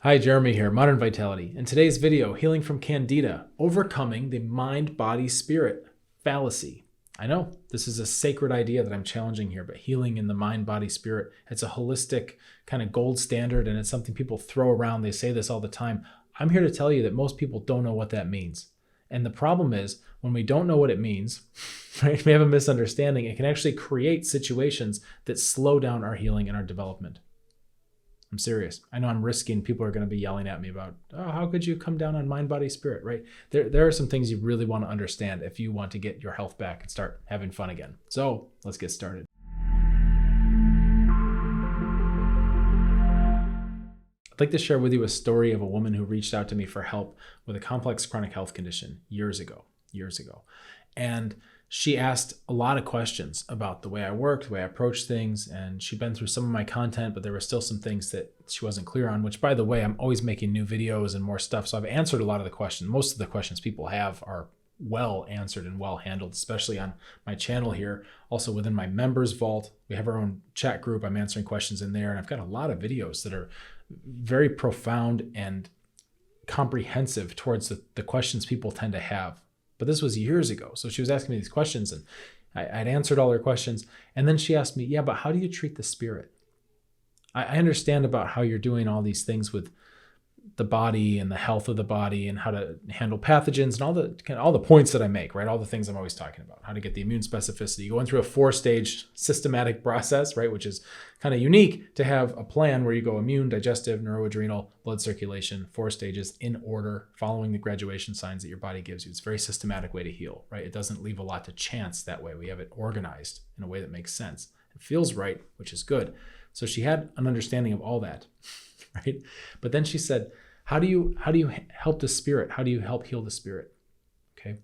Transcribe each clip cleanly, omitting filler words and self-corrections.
Hi, Jeremy here, Modern Vitality. In today's video, healing from Candida, overcoming the mind-body-spirit fallacy. I know this is a sacred idea that I'm challenging here, but healing in the mind-body-spirit, it's a holistic kind of gold standard, and it's something people throw around. They say this all the time. I'm here to tell you that most people don't know what that means. And the problem is, when we don't know what it means, right, we have a misunderstanding, it can actually create situations that slow down our healing and our development. I'm serious. I know I'm risking people are going to be yelling at me about, oh, how could you come down on mind, body, spirit, right? There are some things you really want to understand if you want to get your health back and start having fun again. So let's get started. I'd like to share with you a story of a woman who reached out to me for help with a complex chronic health condition years ago. And she asked a lot of questions about the way I worked, the way I approached things, and she'd been through some of my content, but there were still some things that she wasn't clear on, which, by the way, I'm always making new videos and more stuff, so I've answered a lot of the questions. Most of the questions people have are well answered and well handled, especially on my channel here. Also within my members vault, we have our own chat group. I'm answering questions in there, and I've got a lot of videos that are very profound and comprehensive towards the questions people tend to have. But this was years ago. So she was asking me these questions and I'd answered all her questions. And then she asked me, yeah, but how do you treat the spirit? I understand about how you're doing all these things with the body and the health of the body and how to handle pathogens and all the points that I make, right? All the things I'm always talking about, how to get the immune specificity, going through a 4-stage systematic process, right? Which is kind of unique to have a plan where you go immune, digestive, neuroadrenal, blood circulation, 4 stages in order, following the graduation signs that your body gives you. It's a very systematic way to heal, right? It doesn't leave a lot to chance that way. We have it organized in a way that makes sense. It feels right, which is good. So she had an understanding of all that, right? But then she said, how do you help the spirit? How do you help heal the spirit? Okay.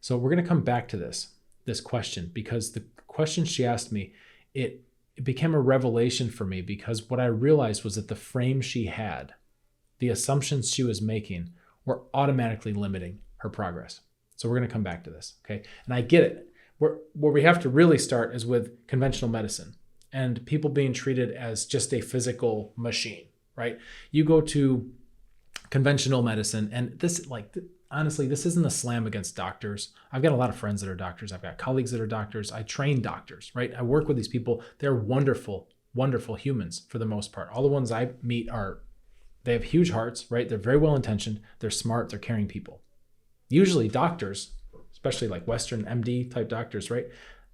So we're going to come back to this question, because the question she asked me, it became a revelation for me, because what I realized was that the frame she had, the assumptions she was making, were automatically limiting her progress. So we're going to come back to this. Okay. And I get it. Where we have to really start is with conventional medicine and people being treated as just a physical machine, right? You go to conventional medicine, and this, honestly, this isn't a slam against doctors. I've got a lot of friends that are doctors. I've got colleagues that are doctors. I train doctors, right? I work with these people. They're wonderful, wonderful humans for the most part. All the ones I meet they have huge hearts, right? They're very well intentioned. They're smart. They're caring people. Usually doctors, especially like Western MD type doctors, right?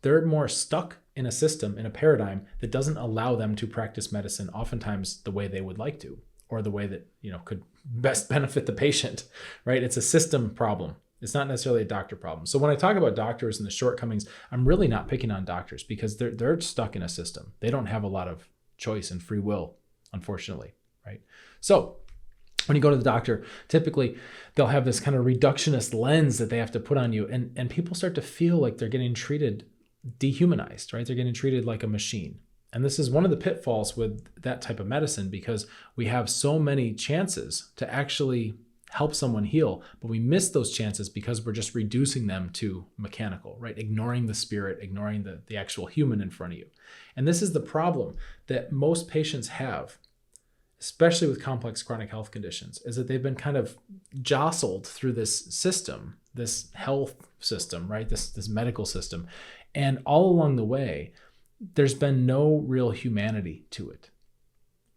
They're more stuck in a system, in a paradigm that doesn't allow them to practice medicine oftentimes the way they would like to, or the way that, could best benefit the patient, right? It's a system problem. It's not necessarily a doctor problem. So when I talk about doctors and the shortcomings, I'm really not picking on doctors, because they're stuck in a system. They don't have a lot of choice and free will, unfortunately, right? So when you go to the doctor, typically they'll have this kind of reductionist lens that they have to put on you, and people start to feel like they're getting treated dehumanized, right? They're getting treated like a machine. And this is one of the pitfalls with that type of medicine, because we have so many chances to actually help someone heal, but we miss those chances because we're just reducing them to mechanical, right? Ignoring the spirit, ignoring the actual human in front of you. And this is the problem that most patients have, especially with complex chronic health conditions, is that they've been kind of jostled through this system, this health system, right? This medical system. And all along the way, there's been no real humanity to it,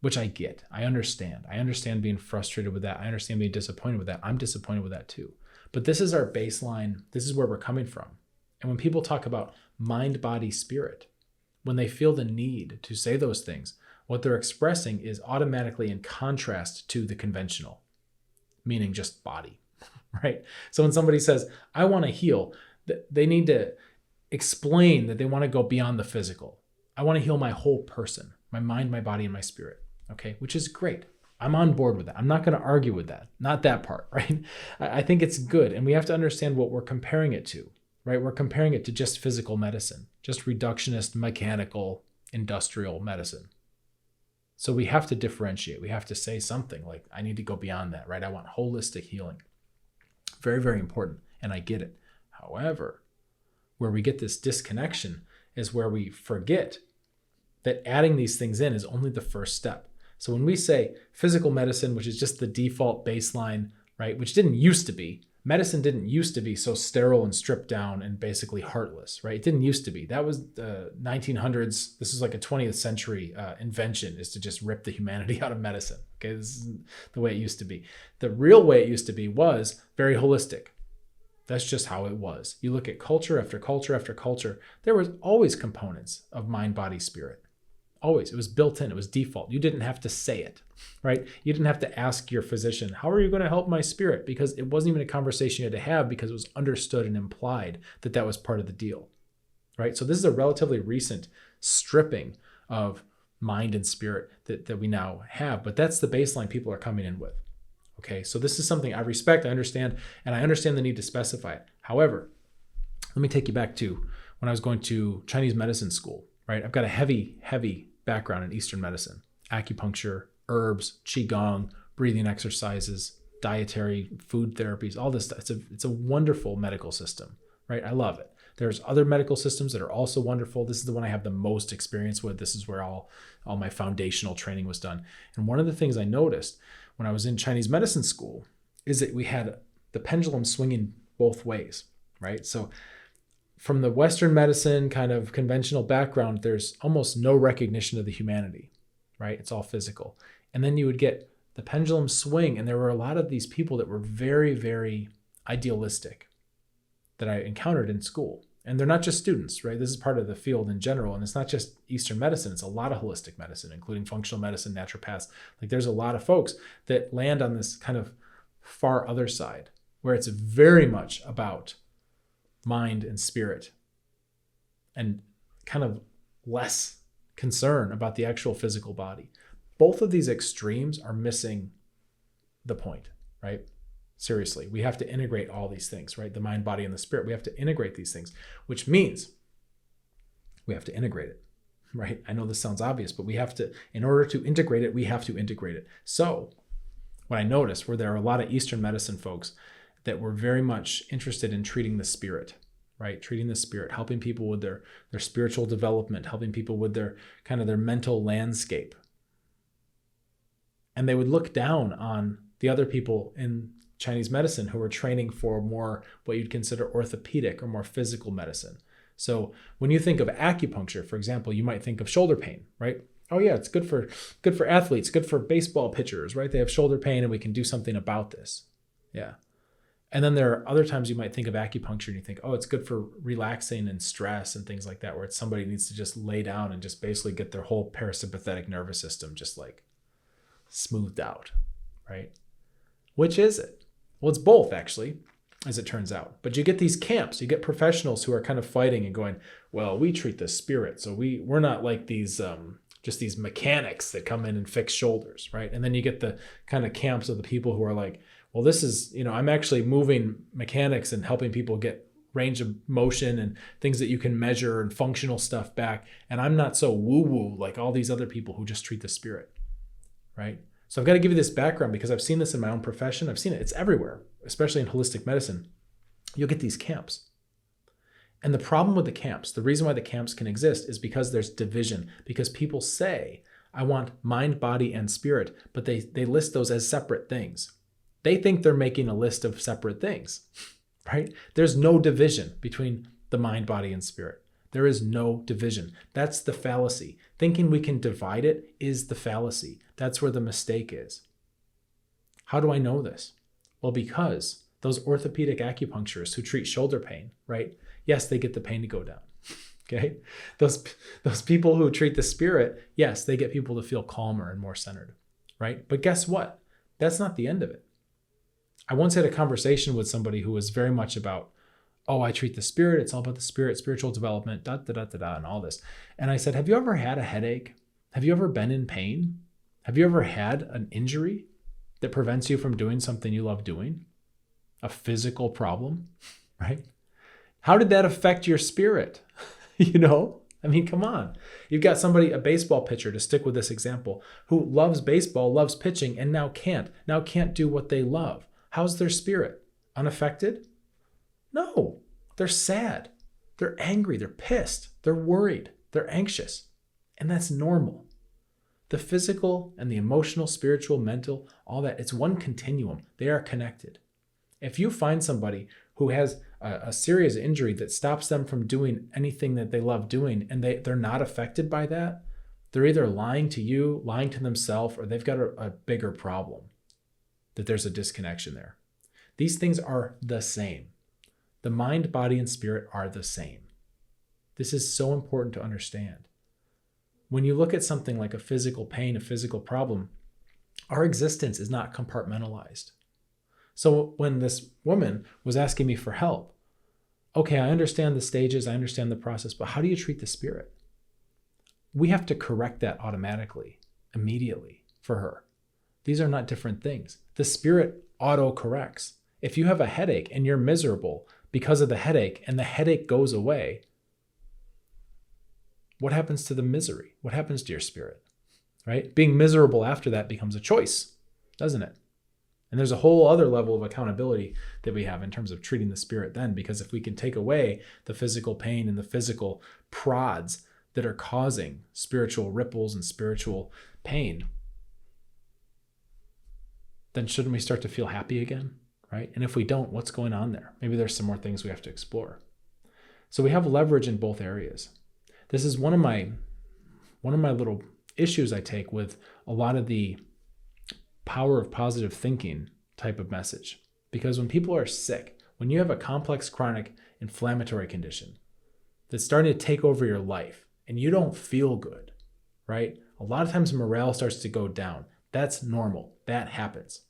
which I get. I understand. I understand being frustrated with that. I understand being disappointed with that. I'm disappointed with that too. But this is our baseline. This is where we're coming from. And when people talk about mind, body, spirit, when they feel the need to say those things, what they're expressing is automatically in contrast to the conventional, meaning just body, right? So when somebody says, I want to heal, they need to explain that they want to go beyond the physical. I want to heal my whole person, my mind, my body, and my spirit. Okay, which is great. I'm on board with that. I'm not going to argue with that. Not that part, right? I think it's good. And we have to understand what we're comparing it to, right? We're comparing it to just physical medicine, just reductionist, mechanical, industrial medicine. So we have to differentiate. We have to say something like, I need to go beyond that, right? I want holistic healing. Very, very important. And I get it. However, where we get this disconnection is where we forget that adding these things in is only the first step. So when we say physical medicine, which is just the default baseline, right, which didn't used to be, medicine didn't used to be so sterile and stripped down and basically heartless, right? It didn't used to be. That was the 1900s. This is like a 20th century invention, is to just rip the humanity out of medicine. Okay, this is the way it used to be. The real way it used to be was very holistic. That's just how it was. You look at culture after culture after culture, there was always components of mind, body, spirit. Always. It was built in. It was default. You didn't have to say it, right? You didn't have to ask your physician, how are you going to help my spirit? Because it wasn't even a conversation you had to have, because it was understood and implied that that was part of the deal, right? So this is a relatively recent stripping of mind and spirit that we now have, but that's the baseline people are coming in with. Okay, so this is something I respect, I understand, and I understand the need to specify it. However, let me take you back to when I was going to Chinese medicine school, right? I've got a heavy background in Eastern medicine, acupuncture, herbs, qigong, breathing exercises, dietary, food therapies, all this stuff. It's a wonderful medical system, right? I love it. There's other medical systems that are also wonderful. This is the one I have the most experience with. This is where all my foundational training was done. And one of the things I noticed when I was in Chinese medicine school is that we had the pendulum swinging both ways, right? So from the Western medicine kind of conventional background, there's almost no recognition of the humanity, right? It's all physical. And then you would get the pendulum swing, and there were a lot of these people that were very, very idealistic that I encountered in school. And they're not just students, right? This is part of the field in general. And it's not just Eastern medicine. It's a lot of holistic medicine, including functional medicine, naturopaths. Like there's a lot of folks that land on this kind of far other side where it's very much about mind and spirit and kind of less concern about the actual physical body. Both of these extremes are missing the point, right? Seriously, we have to integrate all these things, right? The mind, body, and the spirit. We have to integrate these things, which means we have to integrate it, right? I know this sounds obvious, but we have to, in order to integrate it, we have to integrate it. So what I noticed were there are a lot of Eastern medicine folks that were very much interested in treating the spirit, right? Treating the spirit, helping people with their spiritual development, helping people with their kind of their mental landscape. And they would look down on the other people in Chinese medicine who were training for more what you'd consider orthopedic or more physical medicine. So when you think of acupuncture, for example, you might think of shoulder pain, right? Oh yeah, it's good for athletes, good for baseball pitchers, right? They have shoulder pain and we can do something about this. Yeah. And then there are other times you might think of acupuncture and you think, oh, it's good for relaxing and stress and things like that, where it's somebody needs to just lay down and just basically get their whole parasympathetic nervous system just like smoothed out, right? Which is it? Well, it's both actually, as it turns out. But you get these camps, you get professionals who are kind of fighting and going, well, we treat the spirit. So we're not like these, just these mechanics that come in and fix shoulders, right? And then you get the kind of camps of the people who are like, well, this is, I'm actually moving mechanics and helping people get range of motion and things that you can measure and functional stuff back. And I'm not so woo-woo like all these other people who just treat the spirit, right? So I've got to give you this background because I've seen this in my own profession. I've seen it. It's everywhere, especially in holistic medicine. You'll get these camps. And the problem with the camps, the reason why the camps can exist is because there's division, because people say, I want mind, body, and spirit, but they list those as separate things. They think they're making a list of separate things, right? There's no division between the mind, body, and spirit. There is no division. That's the fallacy. Thinking we can divide it is the fallacy. That's where the mistake is. How do I know this? Well, because those orthopedic acupuncturists who treat shoulder pain, right? Yes, they get the pain to go down. Okay? Those people who treat the spirit, yes, they get people to feel calmer and more centered, right? But guess what? That's not the end of it. I once had a conversation with somebody who was very much about, oh, I treat the spirit. It's all about the spirit, spiritual development, and all this. And I said, have you ever had a headache? Have you ever been in pain? Have you ever had an injury that prevents you from doing something you love doing? A physical problem, right? How did that affect your spirit? I mean, come on. You've got somebody, a baseball pitcher, to stick with this example, who loves baseball, loves pitching, and now can't do what they love. How's their spirit? Unaffected? No, they're sad. They're angry. They're pissed. They're worried. They're anxious. And that's normal. The physical and the emotional, spiritual, mental, all that, it's one continuum. They are connected. If you find somebody who has a serious injury that stops them from doing anything that they love doing, and they're not affected by that, they're either lying to you, lying to themselves, or they've got a bigger problem, that there's a disconnection there. These things are the same. The mind, body, and spirit are the same. This is so important to understand. When you look at something like a physical pain, a physical problem, our existence is not compartmentalized. So when this woman was asking me for help, okay, I understand the stages, I understand the process, but how do you treat the spirit? We have to correct that automatically, immediately for her. These are not different things. The spirit auto-corrects. If you have a headache and you're miserable because of the headache and the headache goes away, what happens to the misery? What happens to your spirit, right? Being miserable after that becomes a choice, doesn't it? And there's a whole other level of accountability that we have in terms of treating the spirit then, because if we can take away the physical pain and the physical prods that are causing spiritual ripples and spiritual pain, then shouldn't we start to feel happy again, right? And if we don't, what's going on there? Maybe there's some more things we have to explore. So we have leverage in both areas. This is one of my little issues I take with a lot of the power of positive thinking type of message. Because when people are sick, when you have a complex chronic inflammatory condition that's starting to take over your life and you don't feel good, right? A lot of times morale starts to go down. That's normal. That happens.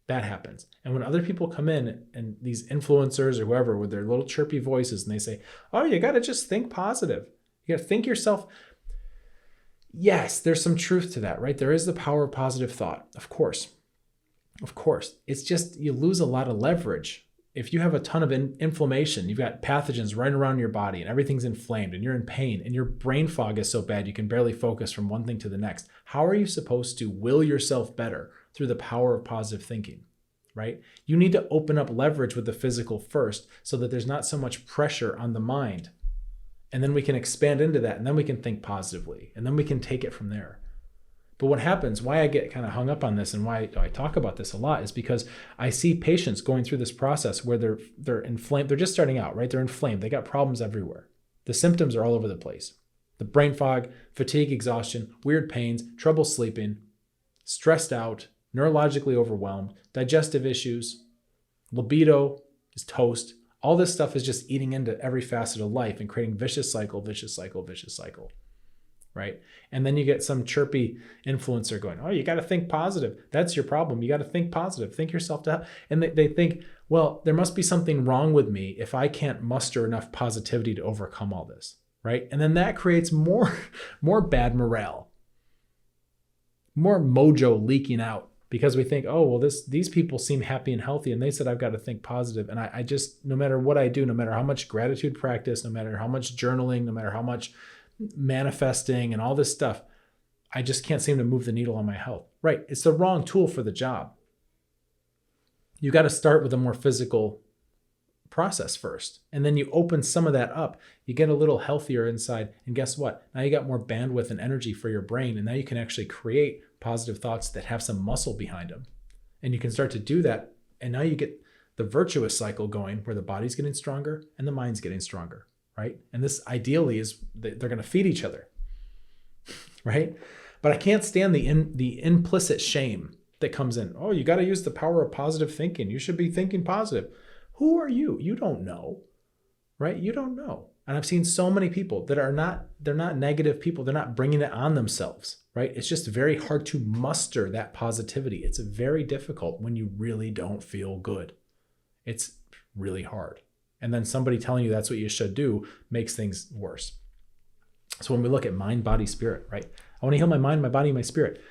That happens. And when other people come in and these influencers or whoever with their little chirpy voices and they say, oh, you got to just think positive. You got to think yourself. Yes, there's some truth to that, right? There is the power of positive thought. Of course. Of course. It's just you lose a lot of leverage. If you have a ton of inflammation, you've got pathogens right around your body and everything's inflamed and you're in pain and your brain fog is so bad you can barely focus from one thing to the next. How are you supposed to will yourself better through the power of positive thinking, right? You need to open up leverage with the physical first so that there's not so much pressure on the mind. And then we can expand into that and then we can think positively and then we can take it from there. But what happens, why I get kind of hung up on this and why I talk about this a lot is because I see patients going through this process where they're inflamed. They're just starting out, right? They're inflamed. They got problems everywhere. The symptoms are all over the place. The brain fog, fatigue, exhaustion, weird pains, trouble sleeping, stressed out, neurologically overwhelmed, digestive issues, libido is toast. All this stuff is just eating into every facet of life and creating vicious cycle, vicious cycle, vicious cycle. Right? And then you get some chirpy influencer going, oh, you got to think positive. That's your problem. You got to think positive. Think yourself to help. And they think, well, there must be something wrong with me if I can't muster enough positivity to overcome all this. Right? And then that creates more bad morale, more mojo leaking out because we think, oh, well, these people seem happy and healthy. And they said, I've got to think positive. And I just, no matter what I do, no matter how much gratitude practice, no matter how much journaling, no matter how much manifesting and all this stuff, I just can't seem to move the needle on my health. Right. It's the wrong tool for the job. You got to start with a more physical process first. And then you open some of that up. You get a little healthier inside. And guess what? Now you got more bandwidth and energy for your brain. And now you can actually create positive thoughts that have some muscle behind them. And you can start to do that. And now you get the virtuous cycle going where the body's getting stronger and the mind's getting stronger. Right? And this ideally is they're going to feed each other, right? But I can't stand the implicit shame that comes in. Oh, you got to use the power of positive thinking. You should be thinking positive. Who are you? You don't know, right? You don't know. And I've seen so many people that they're not negative people. They're not bringing it on themselves, right? It's just very hard to muster that positivity. It's very difficult when you really don't feel good. It's really hard. And then somebody telling you that's what you should do makes things worse. So when we look at mind, body, spirit, right? I want to heal my mind, my body, my spirit.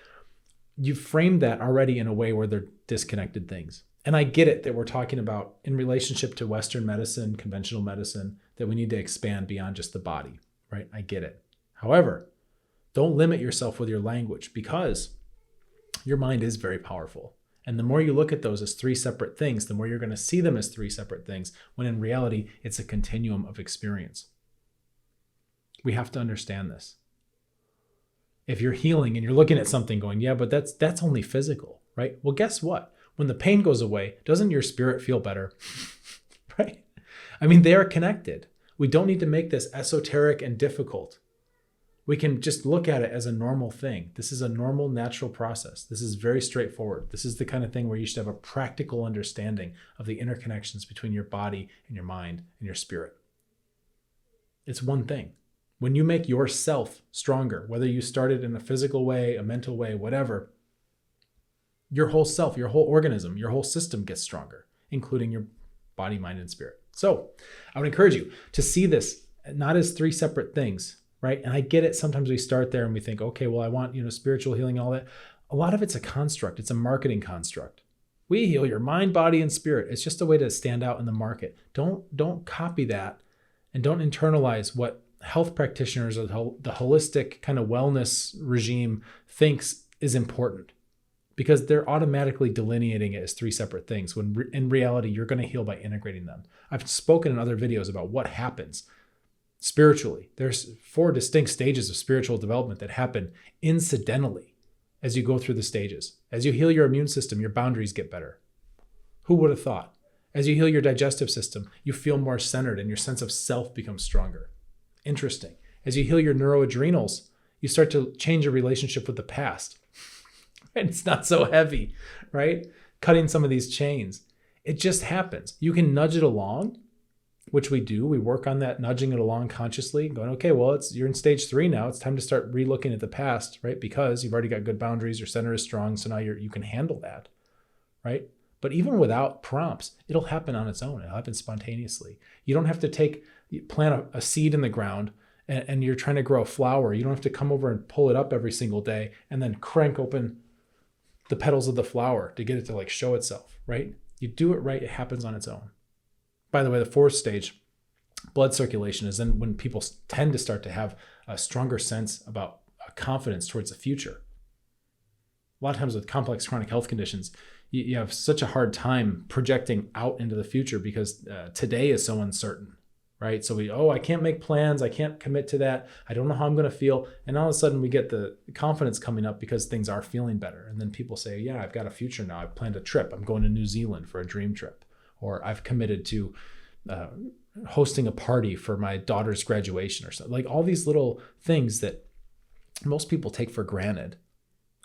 You've framed that already in a way where they're disconnected things. And I get it that we're talking about in relationship to Western medicine, conventional medicine, that we need to expand beyond just the body, right? I get it. However, don't limit yourself with your language because your mind is very powerful. And the more you look at those as three separate things, the more you're going to see them as three separate things, when in reality, it's a continuum of experience. We have to understand this. if you're healing and you're looking at something going, yeah, but that's only physical, right? Well, guess what? When the pain goes away, doesn't your spirit feel better? Right? I mean, they are connected. We don't need to make this esoteric and difficult. We can just look at it as a normal thing. This is a normal, natural process. This is very straightforward. This is the kind of thing where you should have a practical understanding of the interconnections between your body and your mind and your spirit. It's one thing. When you make yourself stronger, whether you started in a physical way, a mental way, whatever, your whole self, your whole organism, your whole system gets stronger, including your body, mind, and spirit. So I would encourage you to see this not as three separate things, right? And I get it. Sometimes we start there and we think, okay, well, I want, spiritual healing and all that. A lot of it's a construct. It's a marketing construct. We heal your mind, body, and spirit. It's just a way to stand out in the market. Don't copy that, and don't internalize what health practitioners or the holistic kind of wellness regime thinks is important, because they're automatically delineating it as three separate things when in reality, you're going to heal by integrating them. I've spoken in other videos about what happens spiritually. There's 4 distinct stages of spiritual development that happen incidentally as you go through the stages. As you heal your immune system, your boundaries get better. Who would have thought? As you heal your digestive system, you feel more centered and your sense of self becomes stronger. Interesting. As you heal your neuroadrenals, you start to change your relationship with the past. And it's not so heavy, right? Cutting some of these chains. It just happens. You can nudge it along, which we do. We work on that, nudging it along consciously, going, okay, well, you're in stage 3 now. It's time to start re-looking at the past, right? Because you've already got good boundaries. Your center is strong. So now you can handle that, right? But even without prompts, it'll happen on its own. It'll happen spontaneously. You don't have to plant a seed in the ground and you're trying to grow a flower. You don't have to come over and pull it up every single day and then crank open the petals of the flower to get it to show itself, right? You do it right, it happens on its own. By the way, the 4th stage, blood circulation, is then when people tend to start to have a stronger sense about confidence towards the future. A lot of times with complex chronic health conditions, you have such a hard time projecting out into the future because today is so uncertain, right? So I can't make plans. I can't commit to that. I don't know how I'm going to feel. And all of a sudden we get the confidence coming up because things are feeling better. And then people say, yeah, I've got a future now. I've planned a trip. I'm going to New Zealand for a dream trip. Or I've committed to hosting a party for my daughter's graduation or something. All these little things that most people take for granted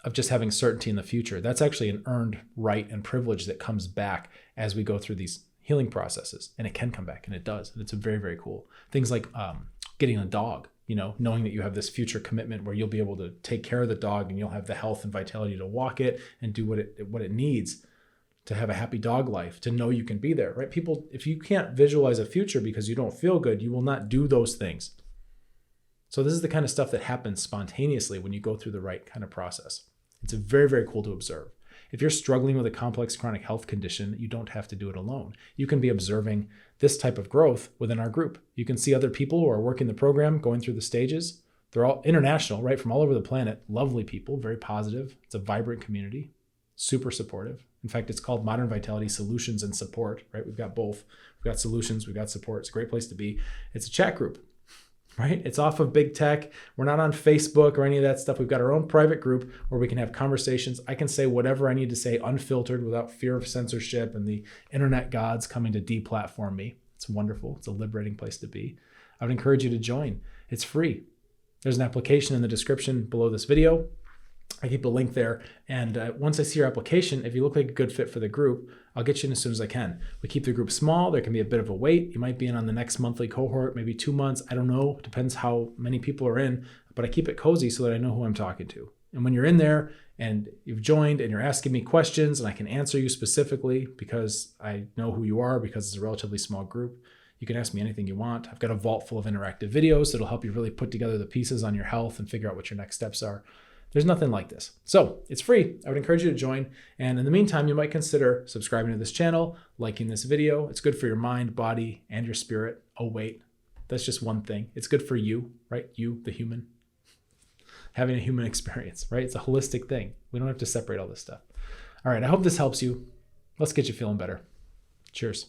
of just having certainty in the future. That's actually an earned right and privilege that comes back as we go through these healing processes. And it can come back, and it does. And it's very, very cool. Things like getting a dog, knowing that you have this future commitment where you'll be able to take care of the dog and you'll have the health and vitality to walk it and do what it needs to have a happy dog life, to know you can be there, right? People, if you can't visualize a future because you don't feel good, you will not do those things. So this is the kind of stuff that happens spontaneously when you go through the right kind of process. It's very, very cool to observe. If you're struggling with a complex chronic health condition, you don't have to do it alone. You can be observing this type of growth within our group. You can see other people who are working the program, going through the stages. They're all international, right? From all over the planet. Lovely people, very positive. It's a vibrant community, super supportive. In fact, it's called Modern Vitality Solutions and Support, right? We've got both. We've got solutions, we've got support. It's a great place to be. It's a chat group, right? It's off of big tech. We're not on Facebook or any of that stuff. We've got our own private group where we can have conversations. I can say whatever I need to say unfiltered without fear of censorship and the internet gods coming to deplatform me. It's wonderful. It's a liberating place to be. I would encourage you to join. It's free. There's an application in the description below this video. I keep a link there. And once I see your application, if you look like a good fit for the group, I'll get you in as soon as I can. We keep the group small. There can be a bit of a wait. You might be in on the next monthly cohort, maybe 2 months. I don't know. Depends how many people are in, but I keep it cozy so that I know who I'm talking to. And when you're in there and you've joined and you're asking me questions and I can answer you specifically because I know who you are, because it's a relatively small group, you can ask me anything you want. I've got a vault full of interactive videos that'll help you really put together the pieces on your health and figure out what your next steps are. There's nothing like this. So it's free. I would encourage you to join. And in the meantime, you might consider subscribing to this channel, liking this video. It's good for your mind, body, and your spirit. Oh, wait, that's just one thing. It's good for you, right? You, the human, having a human experience, right? It's a holistic thing. We don't have to separate all this stuff. All right, I hope this helps you. Let's get you feeling better. Cheers.